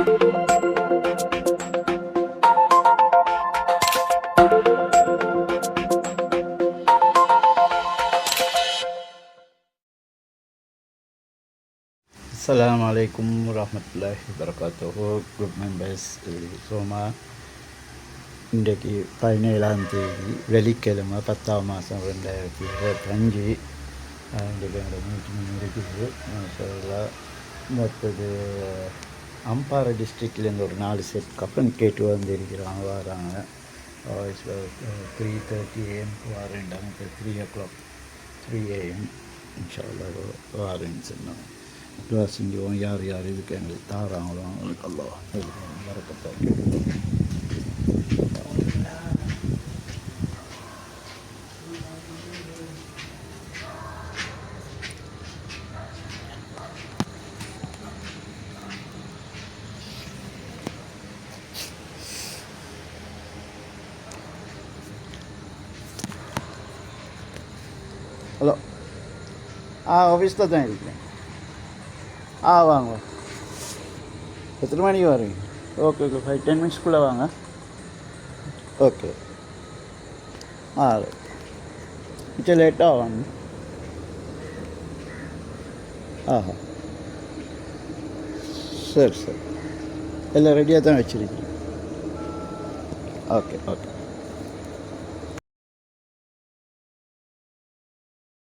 Assalamualaikum warahmatullahi wabarakatuh. Group members semua, இன்றைக்கு 17ஆம் தேதி வெள்ளிக்கிழமை 10ஆம் மாதம் 2025. இன்றைக்கு என்னோட மீட்டிங் இருக்குது. மற்றது அம்பாறை டிஸ்ட்ரிக்ட்லேருந்து ஒரு 4 செட் கப்பன் கேட்டு வந்திருக்கிறாங்க, வராங்க. 3:30 AM வரேன்டாங்க. இப்போ 3 o'clock 3 AM இன்ஷால்லா வரேன்னு சொன்னாங்க. துவா செஞ்சுவோம். யார் யார் இதுக்கு எங்களுக்கு தாராங்களோ அவங்களுக்கு அல்லாஹ் வரக்கத்தை. ஹலோ, ஆஃபீஸில் தான் இருக்கேன். வாங்க. எத்தனை மணிக்கு வரீங்க? ஓகே 5-10 மினிட்ஸ்க்குள்ளே வாங்க. ஓகே. கொஞ்சம் லேட்டாக வாங்க. சரி எல்லாம் ரெடியாக தான் வச்சுருக்கீங்க. ஓகே.